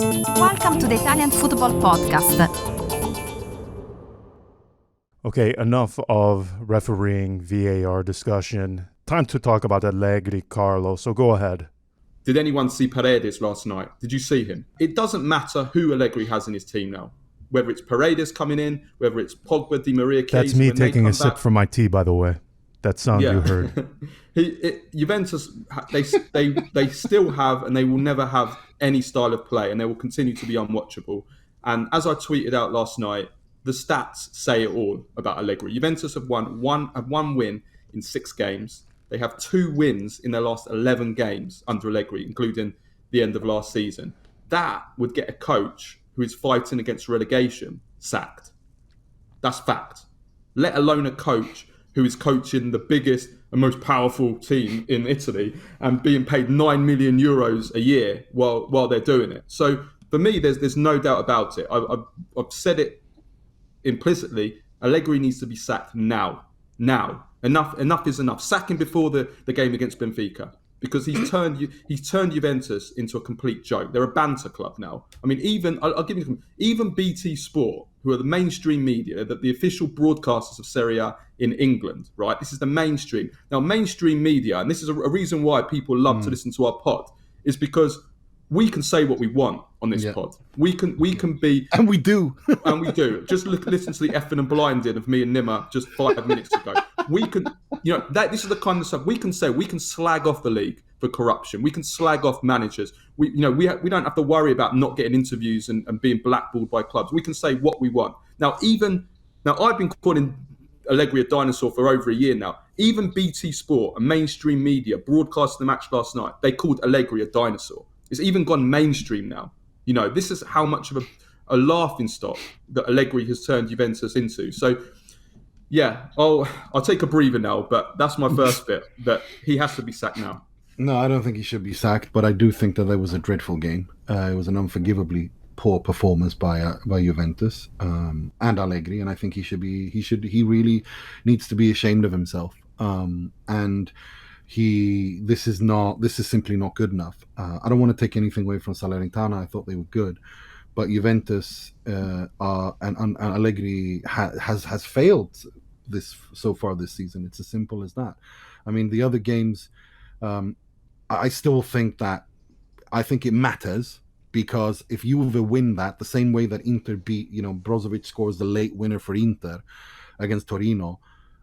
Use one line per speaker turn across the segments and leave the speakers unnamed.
Welcome to the Italian Football Podcast.
Okay, enough of refereeing VAR discussion. Time to talk about Allegri, Carlo, so go ahead.
Did anyone see Paredes last night? Did you see him? It doesn't matter who Allegri has in his team now. Whether it's Paredes coming in, whether it's Pogba, Di Maria, Chiesa.
That's me taking a sip from my tea, by the way. That sound you heard.
Juventus, they still have, and they will never have any style of play, and they will continue to be unwatchable. And as I tweeted out last night, the stats say it all about Allegri. Juventus have won one win in 6 games. They have 2 wins in their last 11 games under Allegri, including the end of last season. That would get a coach who is fighting against relegation sacked. That's fact. Let alone a coach who is coaching the biggest and most powerful team in Italy and being paid 9 million euros a year while they're doing it. So for me, there's no doubt about it. I've said it implicitly. Allegri needs to be sacked now. Enough is enough. Sack him before the game against Benfica, because he's turned Juventus into a complete joke. They're a banter club now. I mean, I'll give you even BT Sport, who are the mainstream media, the official broadcasters of Serie A in England, right? This is the mainstream. Now, mainstream media, and this is a reason why people love to listen to our pod, is because we can say what we want on this pod. We can be...
And we do.
And we do. Just listen to the effing and blinding of me and Nima just 5 minutes ago. We can, this is the kind of stuff we can say. We can slag off the league for corruption. We can slag off managers. We don't have to worry about not getting interviews and being blackballed by clubs. We can say what we want. Now, I've been calling Allegri a dinosaur for over a year now. Even BT Sport, a mainstream media, broadcasting the match last night, they called Allegri a dinosaur. It's even gone mainstream now. This is how much of a laughing stock that Allegri has turned Juventus into. So, yeah, I'll take a breather now, but that's my first bit, that he has to be sacked now.
No, I don't think he should be sacked, but I do think that was a dreadful game. It was an unforgivably poor performance by Juventus and Allegri, and I think he really needs to be ashamed of himself. This is simply not good enough. I don't want to take anything away from Salernitana. I thought they were good, but Juventus and Allegri has failed this so far this season. It's as simple as that. I mean, the other games, I still think it matters, because if Juve win that the same way that Inter beat, Brozovic scores the late winner for Inter against Torino,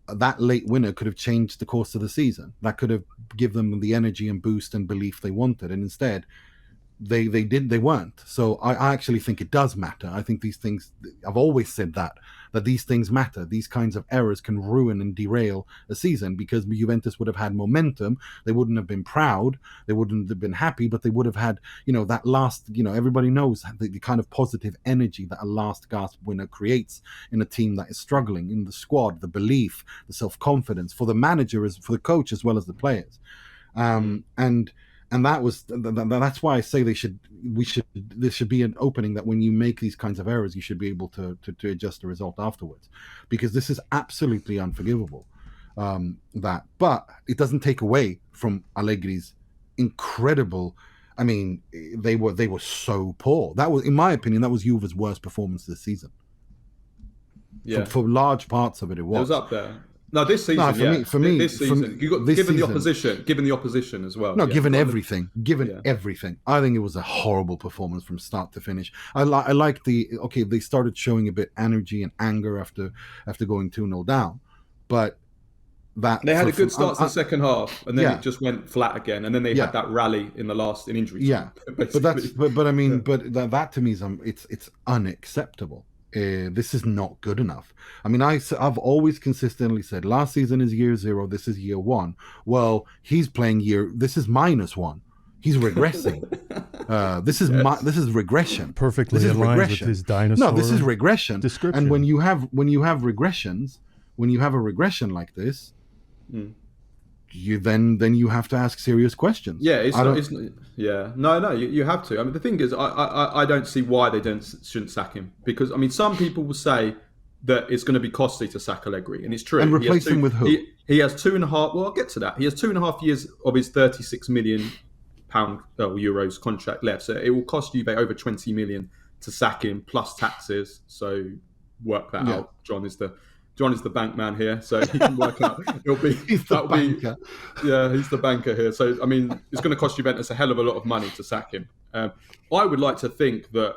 that late winner could have changed the course of the season. That could have given them the energy and boost and belief they wanted, and instead they weren't. So I actually think it does matter. I think these things, I've always said that these things matter. These kinds of errors can ruin and derail a season, because Juventus would have had momentum. They wouldn't have been proud, they wouldn't have been happy, but they would have had, that last, everybody knows the kind of positive energy that a last gasp winner creates in a team that is struggling, in the squad, the belief, the self-confidence for the manager, for the coach, as well as the players. And that's why I say there should be an opening that when you make these kinds of errors, you should be able to adjust the result afterwards, because this is absolutely unforgivable. But it doesn't take away from Allegri's incredible. I mean, they were so poor. That was, in my opinion, that was Juve's worst performance this season. Yeah, for large parts of it, it was.
It was up there. No, this season,
for me,
this season, given the opposition as well.
No, given everything. I think it was a horrible performance from start to finish. I like they started showing a bit energy and anger after going 2-0 down, but that
they had a good start to the second half, and then it just went flat again, and then they had that rally in injury time.
Yeah, but that to me is it's unacceptable. This is not good enough. I mean, I've always consistently said last season is year 0, this is year 1. Well, he's playing this is -1. He's regressing. This is regression.
Perfectly aligned with his dinosaur.
No, this is regression.
Description.
And when you have regressions, when you have a regression like this, you have to ask serious questions.
Yeah, you have to. I mean, the thing is, I don't see why they shouldn't sack him, because I mean, some people will say that it's going to be costly to sack Allegri, and it's true.
And replace him with who?
He has 2.5. Well, I'll get to that. He has 2.5 years of his £36 million euros contract left. So it will cost Juve over 20 million to sack him plus taxes. So work that out. John is the bank man here, so he can work out.
He's the banker.
He's the banker here. So I mean, it's going to cost Juventus a hell of a lot of money to sack him. I would like to think that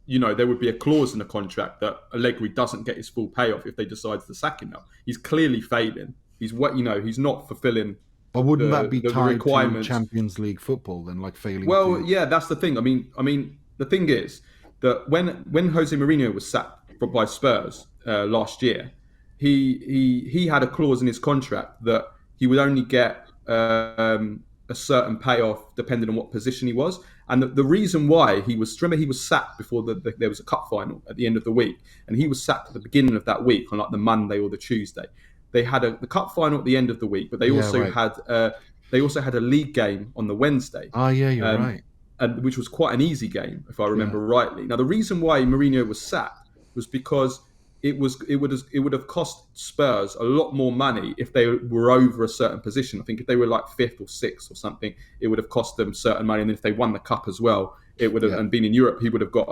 there would be a clause in the contract that Allegri doesn't get his full payoff if they decide to sack him now. He's clearly failing. He's he's not fulfilling.
But wouldn't that be
the
tied
requirements
to Champions League football then, like failing?
Well, yeah, that's the thing. I mean, the thing is that when Jose Mourinho was sacked by Spurs last year, he had a clause in his contract that he would only get a certain payoff depending on what position he was. And the reason why he was sacked before there was a cup final at the end of the week, and he was sacked at the beginning of that week on like the Monday or the Tuesday. They had the cup final at the end of the week, but they also had a league game on the Wednesday.
Oh yeah, you're right.
Which was quite an easy game, if I remember rightly. Now the reason why Mourinho was sacked was because it would have cost Spurs a lot more money if they were over a certain position. I think if they were like 5th or 6th or something, it would have cost them certain money. And if they won the cup as well, it would have, and been in Europe, he would have got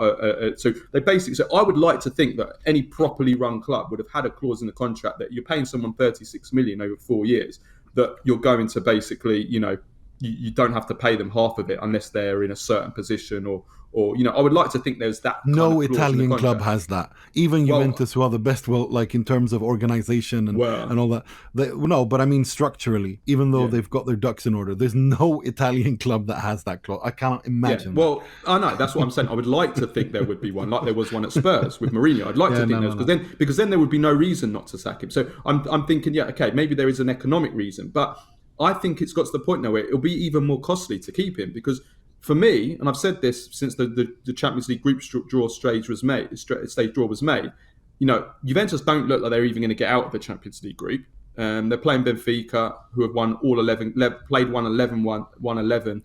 so they basically. So I would like to think that any properly run club would have had a clause in the contract that you're paying someone 36 million over 4 years, that you're going to basically, you don't have to pay them half of it unless they're in a certain position or I would like to think there's that.
No Italian club has that. Even Juventus, who are the best, like in terms of organization and all that. But I mean structurally, even though they've got their ducks in order, there's no Italian club that has that clause. I cannot imagine.
Yeah. Well, I know that's what I'm saying. I would like to think there would be one, like there was one at Spurs with Mourinho. I'd like to think there was, because then there would be no reason not to sack him. So I'm thinking, maybe there is an economic reason, but I think it's got to the point now where it'll be even more costly to keep him, because for me, and I've said this since the Champions League group stage was made, Juventus don't look like they're even going to get out of the Champions League group. They're playing Benfica, who have won all 11, played 1-11,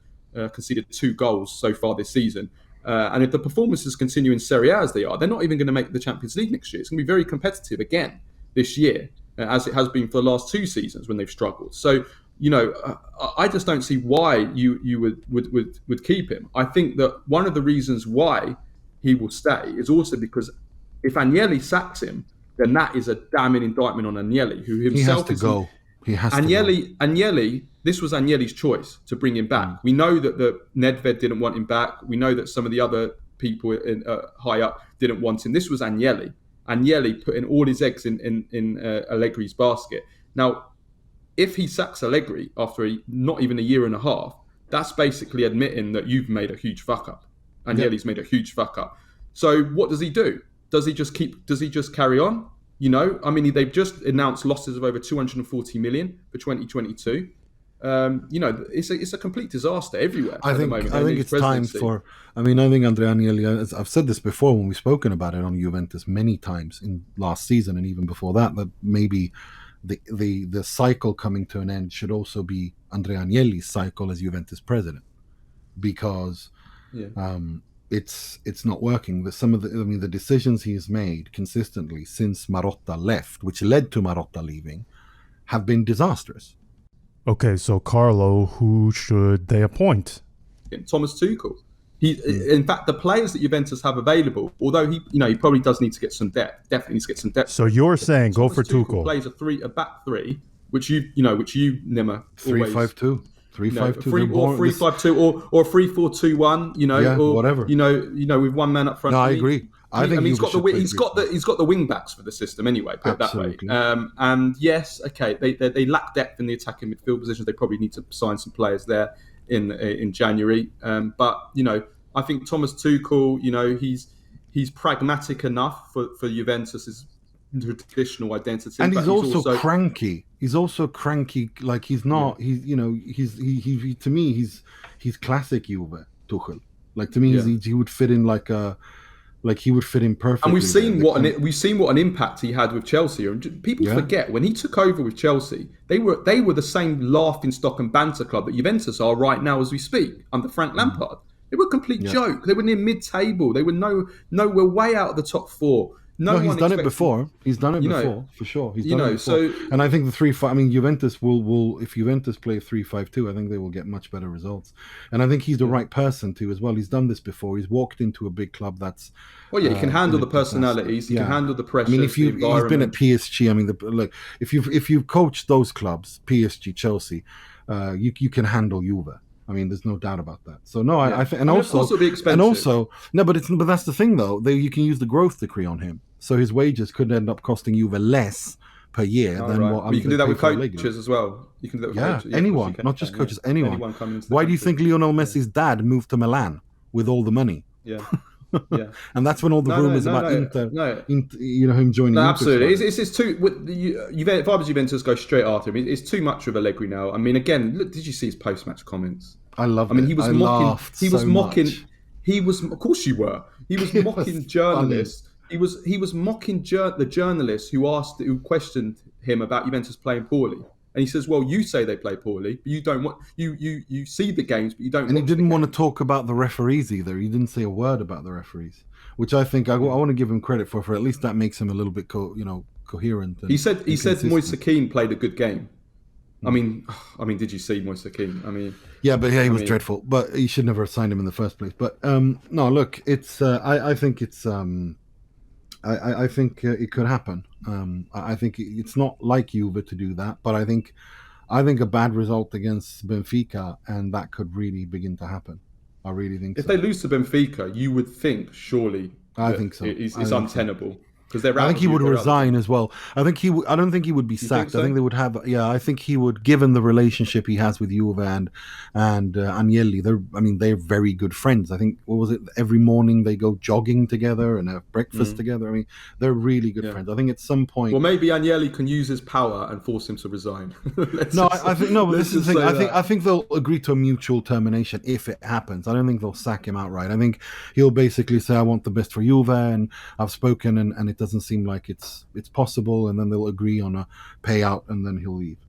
conceded 2 goals so far this season. And if the performances continue in Serie A as they are, they're not even going to make the Champions League next year. It's going to be very competitive again this year, as it has been for the last 2 seasons when they've struggled. So, I just don't see why you would keep him. I think that one of the reasons why he will stay is also because if Agnelli sacks him, then that is a damning indictment on Agnelli, who himself
He has to go.
Agnelli, this was Agnelli's choice to bring him back. We know that the Nedved didn't want him back. We know that some of the other people high up didn't want him. This was Agnelli. Agnelli putting all his eggs in Allegri's basket. Now, if he sacks Allegri after not even a year and a half, that's basically admitting that you've made a huge fuck up. Agnelli's made a huge fuck up. So what does he do? Does he just carry on? They've just announced losses of over 240 million for 2022. It's a complete disaster everywhere.
I think it's time for. I think Andrea Agnelli. I've said this before when we've spoken about it on Juventus many times in last season and even before that maybe the cycle coming to an end should also be Andrea Agnelli's cycle as Juventus president, because it's not working. Some of the decisions he's made consistently since Marotta left, which led to Marotta leaving, have been disastrous.
Okay, so Carlo, who should they appoint?
Thomas Tuchel. In fact, the players that Juventus have available, although he probably does need to get some depth, definitely needs to get some depth.
So you're saying
Thomas
go for Tuchel.
Plays a back three, which you Nima
3-5-2. 3-5-2
or 3-5-2 or 3-4-2-1, or
whatever.
With one man up front.
No, I agree. I think
he's got the wing backs for the system anyway. Put it that way. And yes, okay, they lack depth in the attacking midfield positions. They probably need to sign some players there in January. But I think Thomas Tuchel, he's pragmatic enough for Juventus's traditional identity,
and he's also cranky. He's also cranky. Like he's not. He's to me he's classic Juve Tuchel. Like to me, he would fit in he would fit in perfectly.
And we've seen what an impact he had with Chelsea. And people forget when he took over with Chelsea, they were the same laughing stock and banter club that Juventus are right now as we speak under Frank Lampard. They were a complete joke. They were near mid-table. They were nowhere way out of the top 4.
No, he's done it
expected-
before. He's done it
You know,
before, for sure. He's
you
done
know,
it before.
so-
And I think the 3-5. I mean, Juventus will if Juventus play 3-5-2, I think they will get much better results. And I think he's the right person to as well. He's done this before. He's walked into a big club that's.
Well, yeah, he can handle
in
the
a disaster.
personalities. He can handle the pressure.
I mean, if he's been at PSG, I mean, look, if you've coached those clubs, PSG, Chelsea, you can handle Juve. I mean, there's no doubt about that. So no, I think, and
of
also,
course it'll be expensive.
and also, no, but that's the thing though. You can use the growth decree on him, so his wages could end up costing Juve less per year than what.
But you can do that with
pay for Allegri.
coaches as well. You can do that with
Yeah,
coaches.
anyone,
of course you
not
can,
just coaches, anyone.
coming into the
Why do you
country.
think Lionel Messi's dad moved to Milan with all the money?
Yeah, yeah.
And that's when all the rumors about Inter, him joining.
No,
Inter
absolutely.
started.
It's too. If I was Juventus, go straight after him. It's too much with Allegri now. I mean, again, look, did you see his post-match comments?
I love.
I mean, he was mocking. He was mocking.
Much.
He was. Of course, you were. He was mocking journalists. He was mocking the journalists who questioned him about Juventus playing poorly. And he says, "Well, you say they play poorly, but you don't want you see the games, but you don't."
And he didn't want to talk about the referees either. He didn't say a word about the referees, which I think I want to give him credit for. For at least that makes him a little bit coherent.
He said Moise Kean played a good game. I mean, did you see Moise Kean? I mean,
yeah, but he was dreadful. But he should never have signed him in the first place. But no, look, it's. I think it's. I think it could happen. I think it's not like Juve to do that, but I think a bad result against Benfica, and that could really begin to happen. I really think
if
so.
they lose to Benfica, you would think surely.
I think so.
It's untenable. Because they're.
I think he would resign as well. I don't think he would be sacked.
so?
I think they would have. Yeah, I think he would, given the relationship he has with Juve and Agnelli. They're very good friends. I think every morning they go jogging together and have breakfast together. I mean, they're really good friends. I think at some point.
Well, maybe Agnelli can use his power and force him to resign.
But this is the thing. I think they'll agree to a mutual termination if it happens. I don't think they'll sack him outright. I think he'll basically say, "I want the best for Juve, and I've spoken, and it doesn't seem like it's possible," and then they'll agree on a payout, and then he'll leave.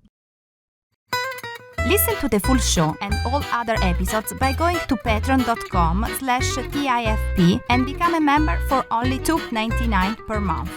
Listen to the full show and all other episodes by going to patreon.com/TIFP and become a member for only $2.99 per month.